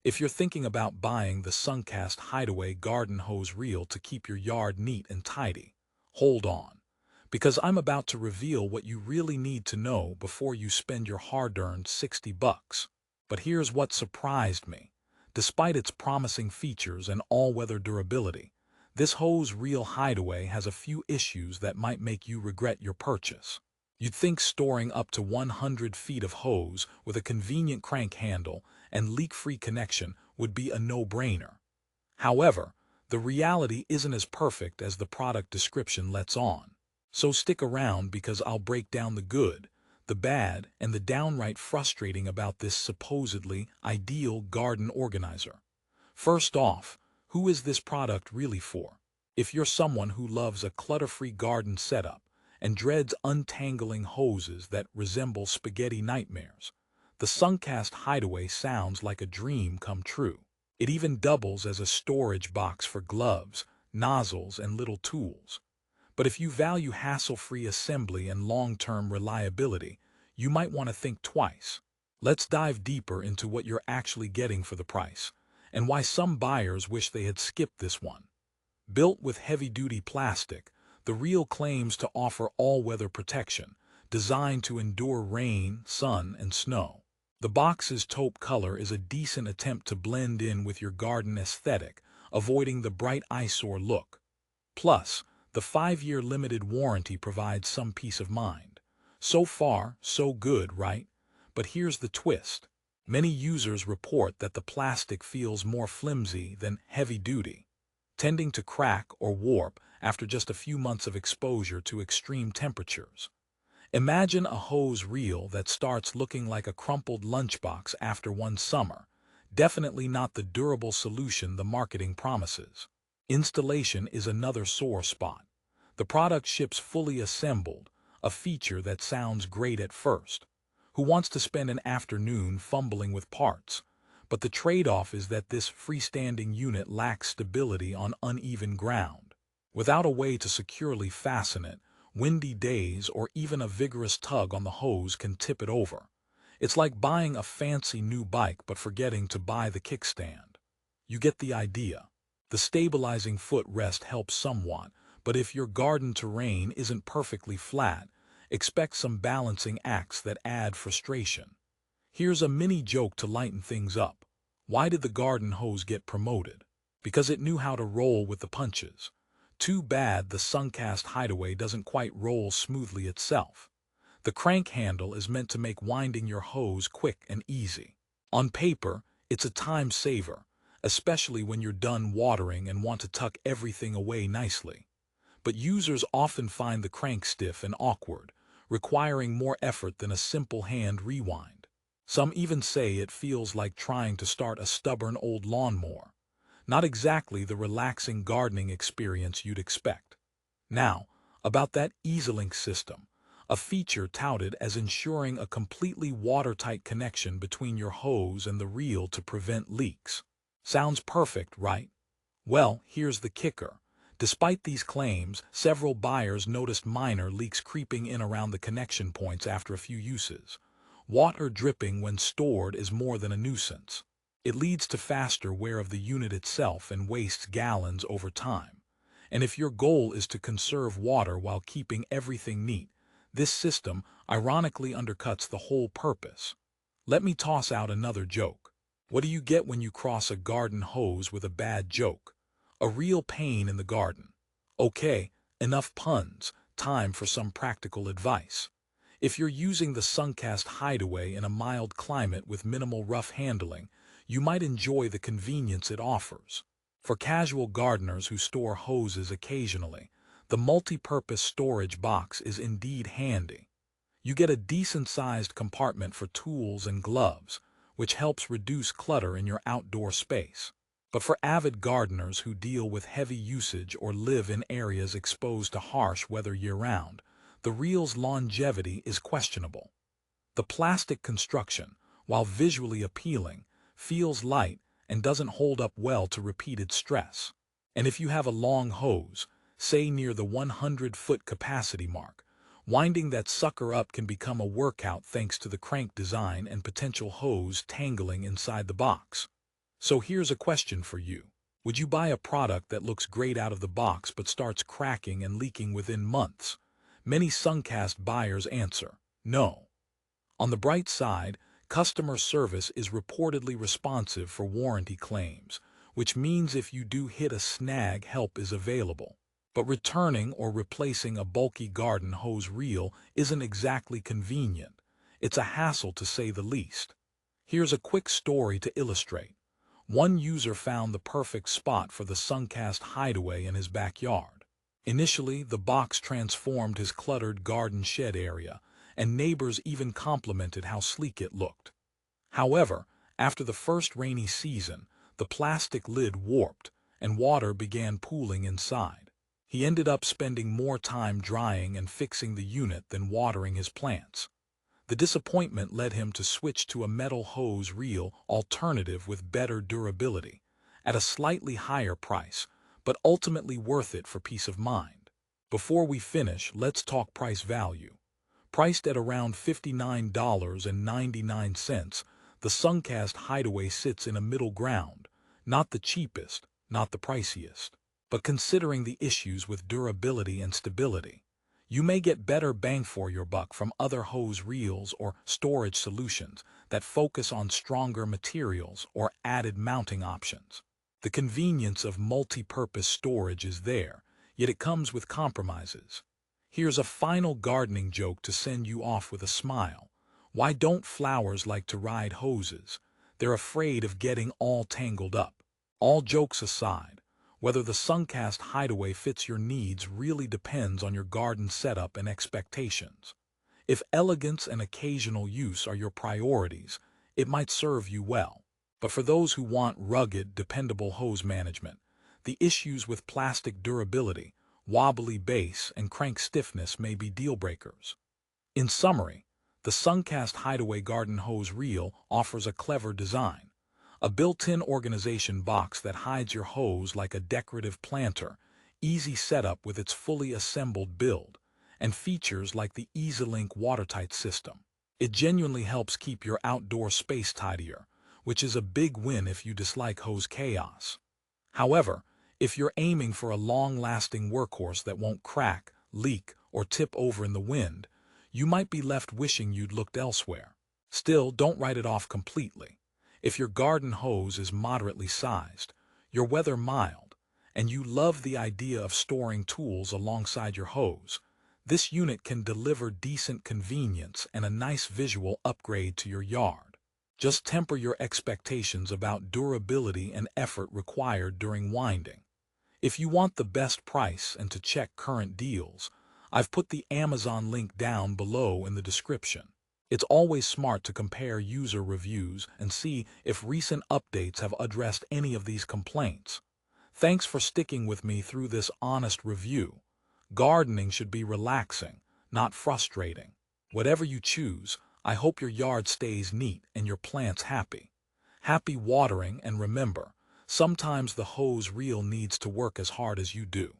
If you're thinking about buying the Suncast Hideaway garden hose reel to keep your yard neat and tidy, hold on, because I'm about to reveal what you really need to know before you spend your hard-earned 60 bucks. But here's what surprised me. Despite its promising features and all-weather durability, this hose reel Hideaway has a few issues that might make you regret your purchase. You'd think storing up to 100 feet of hose with a convenient crank handle and leak-free connection would be a no-brainer. However, the reality isn't as perfect as the product description lets on. So stick around because I'll break down the good, the bad, and the downright frustrating about this supposedly ideal garden organizer. First off, who is this product really for? If you're someone who loves a clutter-free garden setup and dreads untangling hoses that resemble spaghetti nightmares, the Suncast Hideaway sounds like a dream come true. It even doubles as a storage box for gloves, nozzles, and little tools. But if you value hassle-free assembly and long-term reliability, you might want to think twice. Let's dive deeper into what you're actually getting for the price, and why some buyers wish they had skipped this one. Built with heavy-duty plastic, the reel claims to offer all-weather protection, designed to endure rain, sun, and snow. The box's taupe color is a decent attempt to blend in with your garden aesthetic, avoiding the bright eyesore look. Plus, the 5-year limited warranty provides some peace of mind. So far, so good, right? But here's the twist. Many users report that the plastic feels more flimsy than heavy-duty, tending to crack or warp after just a few months of exposure to extreme temperatures. Imagine a hose reel that starts looking like a crumpled lunchbox after one summer. Definitely not the durable solution the marketing promises. Installation is another sore spot. The product ships fully assembled, a feature that sounds great at first. Who wants to spend an afternoon fumbling with parts? But the trade-off is that this freestanding unit lacks stability on uneven ground. Without a way to securely fasten it, windy days or even a vigorous tug on the hose can tip it over. It's like buying a fancy new bike but forgetting to buy the kickstand. You get the idea. The stabilizing footrest helps somewhat, but if your garden terrain isn't perfectly flat, expect some balancing acts that add frustration. Here's a mini joke to lighten things up. Why did the garden hose get promoted? Because it knew how to roll with the punches. Too bad the Suncast Hideaway doesn't quite roll smoothly itself. The crank handle is meant to make winding your hose quick and easy. On paper, it's a time saver, especially when you're done watering and want to tuck everything away nicely. But users often find the crank stiff and awkward, requiring more effort than a simple hand rewind. Some even say it feels like trying to start a stubborn old lawnmower. Not exactly the relaxing gardening experience you'd expect. Now, about that EasyLink system, a feature touted as ensuring a completely watertight connection between your hose and the reel to prevent leaks. Sounds perfect, right? Well, here's the kicker. Despite these claims, several buyers noticed minor leaks creeping in around the connection points after a few uses. Water dripping when stored is more than a nuisance. It leads to faster wear of the unit itself and wastes gallons over time. And if your goal is to conserve water while keeping everything neat, this system ironically undercuts the whole purpose. Let me toss out another joke. What do you get when you cross a garden hose with a bad joke? A real pain in the garden. Okay, enough puns, time for some practical advice. If you're using the Suncast Hideaway in a mild climate with minimal rough handling, you might enjoy the convenience it offers. For casual gardeners who store hoses occasionally, the multi-purpose storage box is indeed handy. You get a decent-sized compartment for tools and gloves, which helps reduce clutter in your outdoor space. But for avid gardeners who deal with heavy usage or live in areas exposed to harsh weather year-round, the reel's longevity is questionable. The plastic construction, while visually appealing, feels light and doesn't hold up well to repeated stress. And if you have a long hose, say near the 100-foot capacity mark, winding that sucker up can become a workout thanks to the crank design and potential hose tangling inside the box. So here's a question for you. Would you buy a product that looks great out of the box but starts cracking and leaking within months? Many Suncast buyers answer, no. On the bright side, customer service is reportedly responsive for warranty claims, which means if you do hit a snag, help is available. But returning or replacing a bulky garden hose reel isn't exactly convenient. It's a hassle to say the least. Here's a quick story to illustrate. One user found the perfect spot for the Suncast Hideaway in his backyard. Initially, the box transformed his cluttered garden shed area, and neighbors even complimented how sleek it looked. However, after the first rainy season, the plastic lid warped, and water began pooling inside. He ended up spending more time drying and fixing the unit than watering his plants. The disappointment led him to switch to a metal hose reel alternative with better durability, at a slightly higher price, but ultimately worth it for peace of mind. Before we finish, let's talk price value. Priced at around $59.99, the Suncast Hideaway sits in a middle ground, not the cheapest, not the priciest. But considering the issues with durability and stability, you may get better bang for your buck from other hose reels or storage solutions that focus on stronger materials or added mounting options. The convenience of multi-purpose storage is there, yet it comes with compromises. Here's a final gardening joke to send you off with a smile. Why don't flowers like to ride hoses? They're afraid of getting all tangled up. All jokes aside, whether the Suncast Hideaway fits your needs really depends on your garden setup and expectations. If elegance and occasional use are your priorities, it might serve you well. But for those who want rugged, dependable hose management, the issues with plastic durability, wobbly base, and crank stiffness may be deal breakers. In summary, the Suncast Hideaway Garden Hose Reel offers a clever design. A built-in organization box that hides your hose like a decorative planter, easy setup with its fully assembled build, and features like the EasyLink watertight system. It genuinely helps keep your outdoor space tidier, which is a big win if you dislike hose chaos. However, if you're aiming for a long-lasting workhorse that won't crack, leak, or tip over in the wind, you might be left wishing you'd looked elsewhere. Still, don't write it off completely. If your garden hose is moderately sized, your weather mild, and you love the idea of storing tools alongside your hose, this unit can deliver decent convenience and a nice visual upgrade to your yard. Just temper your expectations about durability and effort required during winding. If you want the best price and to check current deals, I've put the Amazon link down below in the description. It's always smart to compare user reviews and see if recent updates have addressed any of these complaints. Thanks for sticking with me through this honest review. Gardening should be relaxing, not frustrating. Whatever you choose, I hope your yard stays neat and your plants happy. Happy watering, and remember, sometimes the hose reel needs to work as hard as you do.